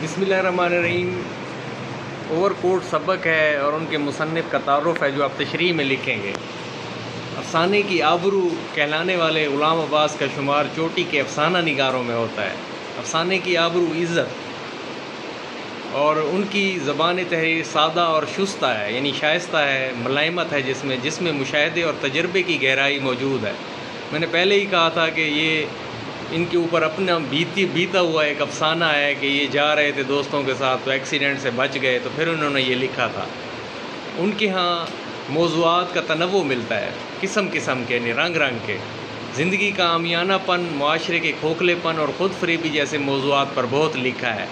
بسم اللہ الرحمن الرحیم۔ اوور کوٹ سبق ہے اور ان کے مصنف کا تعارف ہے جو آپ تشریح میں لکھیں گے۔ افسانے کی آبرو کہلانے والے غلام عباس کا شمار چوٹی کے افسانہ نگاروں میں ہوتا ہے۔ افسانے کی آبرو عزت اور ان کی زبان تحریر سادہ اور شستہ ہے، یعنی شائستہ ہے، ملائمت ہے، جس میں مشاہدے اور تجربے کی گہرائی موجود ہے۔ میں نے پہلے ہی کہا تھا کہ یہ ان کے اوپر اپنا بیتا ہوا ایک افسانہ ہے کہ یہ جا رہے تھے دوستوں کے ساتھ تو ایکسیڈنٹ سے بچ گئے، تو پھر انہوں نے یہ لکھا تھا۔ ان کے ہاں موضوعات کا تنوع ملتا ہے، قسم قسم کے، رنگ رنگ کے۔ زندگی کا عامیانہ پن، معاشرے کے کھوکھلے پن اور خود فریبی جیسے موضوعات پر بہت لکھا ہے۔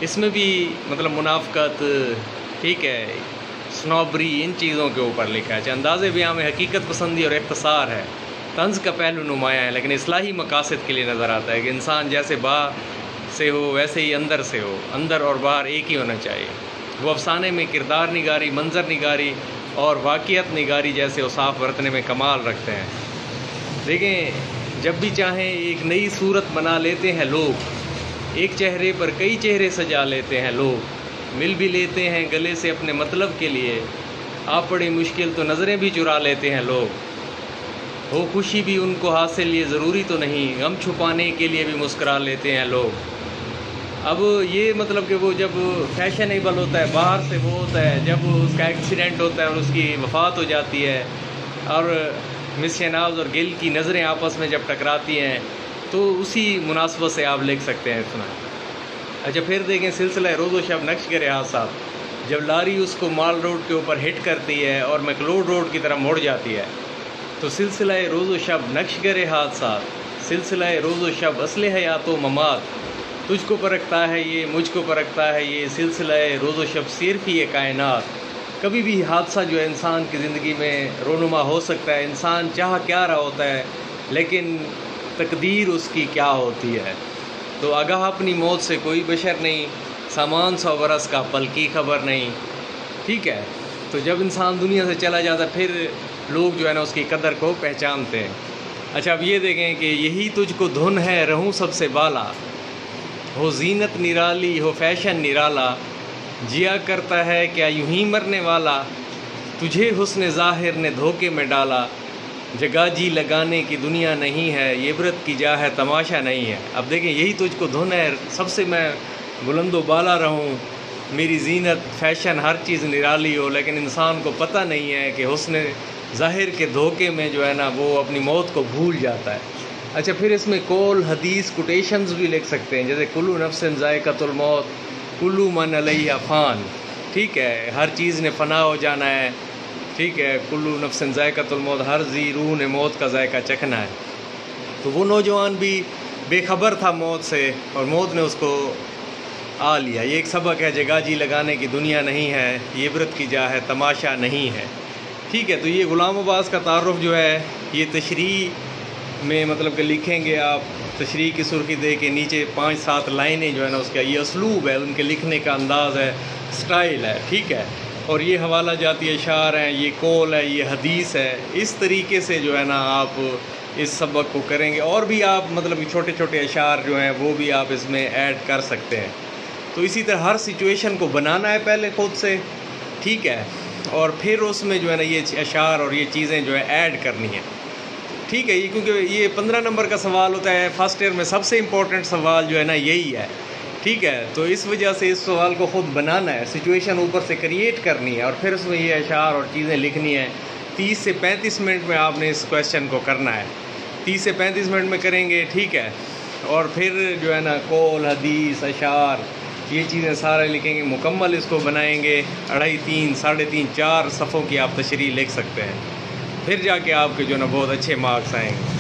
اس میں بھی مطلب منافقت، ٹھیک ہے، سنوبری، ان چیزوں کے اوپر لکھا ہے۔ انداز بیان میں حقیقت پسندی اور اختصار ہے، طنز کا پہلو نمایاں ہے، لیکن اصلاحی مقاصد کے لیے نظر آتا ہے کہ انسان جیسے باہر سے ہو ویسے ہی اندر سے ہو، اندر اور باہر ایک ہی ہونا چاہیے۔ وہ افسانے میں کردار نگاری، منظر نگاری اور واقعیت نگاری جیسے اوصاف برتنے میں کمال رکھتے ہیں۔ دیکھیں، جب بھی چاہیں ایک نئی صورت بنا لیتے ہیں لوگ، ایک چہرے پر کئی چہرے سجا لیتے ہیں لوگ، مل بھی لیتے ہیں گلے سے اپنے مطلب کے لیے، آ پڑی مشکل تو نظریں بھی چرا لیتے ہیں لوگ، ہو خوشی بھی ان کو حاصل یہ ضروری تو نہیں، غم چھپانے کے لیے بھی مسکرا لیتے ہیں لوگ۔ اب یہ مطلب کہ وہ جب فیشنیبل ہوتا ہے، باہر سے وہ ہوتا ہے، جب اس کا ایکسیڈنٹ ہوتا ہے اور اس کی وفات ہو جاتی ہے اور مس شہناز اور گل کی نظریں آپس میں جب ٹکراتی ہیں تو اسی مناسبت سے آپ لکھ سکتے ہیں اتنا۔ اچھا، پھر دیکھیں سلسلہ روز و شب نقش کے حادثات، جب لاری اس کو مال روڈ کے اوپر ہٹ کرتی ہے اور میکلوڈ روڈ کی طرف مڑ جاتی ہے تو سلسلہ روز و شب نقش گرے حادثات، سلسلہ روز و شب اصل حیات و ممات، تجھ کو پرکھتا ہے یہ، مجھ کو پرکھتا ہے یہ، سلسلہ روز و شب صرف ہی یہ کائنات۔ کبھی بھی حادثہ جو ہے انسان کی زندگی میں رونما ہو سکتا ہے، انسان چاہ کیا رہا ہوتا ہے لیکن تقدیر اس کی کیا ہوتی ہے۔ تو آگاہ اپنی موت سے کوئی بشر نہیں، سامان 100 برس کا پل کی خبر نہیں، ٹھیک ہے۔ تو جب انسان دنیا سے چلا جاتا ہے پھر لوگ جو ہے نا اس کی قدر کو پہچانتے ہیں۔ اچھا، اب یہ دیکھیں کہ یہی تجھ کو دھن ہے رہوں سب سے بالا، ہو زینت نرالی ہو فیشن نرالا، جیا کرتا ہے کیا یوں ہی مرنے والا، تجھے حسن ظاہر نے دھوکے میں ڈالا، جگہ جی لگانے کی دنیا نہیں ہے، یہ عبرت کی جا ہے تماشا نہیں ہے۔ اب دیکھیں، یہی تجھ کو دھن ہے، سب سے میں بلند و بالا رہوں، میری زینت فیشن ہر چیز نرالی ہو، لیکن انسان کو پتہ نہیں ہے کہ حسن ظاہر کے دھوکے میں جو ہے نا وہ اپنی موت کو بھول جاتا ہے۔ اچھا، پھر اس میں قول، حدیث، کوٹیشنز بھی لکھ سکتے ہیں، جیسے کلو نفس ذائقۃ الموت، کلو من علیہ فان، ٹھیک ہے، ہر چیز نے فنا ہو جانا ہے، ٹھیک ہے، کلو نفس ذائقۃ الموت، ہر ذی روح نے موت کا ذائقہ چکھنا ہے۔ تو وہ نوجوان بھی بے خبر تھا موت سے اور موت نے اس کو آ لیا۔ یہ ایک سبق ہے، جگہ جی لگانے کی دنیا نہیں ہے، یہ عبرت کی جا ہے تماشا نہیں ہے، ٹھیک ہے۔ تو یہ غلام عباس کا تعارف جو ہے یہ تشریح میں مطلب کہ لکھیں گے آپ، تشریح کی سرخی دے کے نیچے 5-7 لائنیں جو ہے نا اس کا یہ اسلوب ہے، ان کے لکھنے کا انداز ہے، سٹائل ہے، ٹھیک ہے۔ اور یہ حوالہ جاتی اشعار ہیں، یہ قول ہے، یہ حدیث ہے، اس طریقے سے جو ہے نا آپ اس سبق کو کریں گے۔ اور بھی آپ مطلب چھوٹے چھوٹے اشعار جو ہیں وہ بھی آپ اس میں ایڈ کر سکتے ہیں۔ تو اسی طرح ہر سچویشن کو بنانا ہے پہلے خود سے، ٹھیک ہے، اور پھر اس میں جو ہے نا یہ اشعار اور یہ چیزیں جو ہے ایڈ کرنی ہے، ٹھیک ہے۔ یہ کیونکہ یہ 15 نمبر کا سوال ہوتا ہے، فرسٹ ایئر میں سب سے امپورٹنٹ سوال جو ہے نا یہی ہے، ٹھیک ہے۔ تو اس وجہ سے اس سوال کو خود بنانا ہے، سچویشن اوپر سے کریٹ کرنی ہے اور پھر اس میں یہ اشعار اور چیزیں لکھنی ہیں۔ 30 سے 35 منٹ میں آپ نے اس کویسچن کو کرنا ہے، 30 سے 35 منٹ میں کریں گے، ٹھیک ہے۔ اور پھر جو ہے نا قول، حدیث، اشعار، یہ چیزیں سارے لکھیں گے، مکمل اس کو بنائیں گے، 2.5، 3، 3.5، 4 صفحوں کی آپ تشریح لکھ سکتے ہیں، پھر جا کے آپ کے جو ہے نا بہت اچھے مارکس آئیں گے۔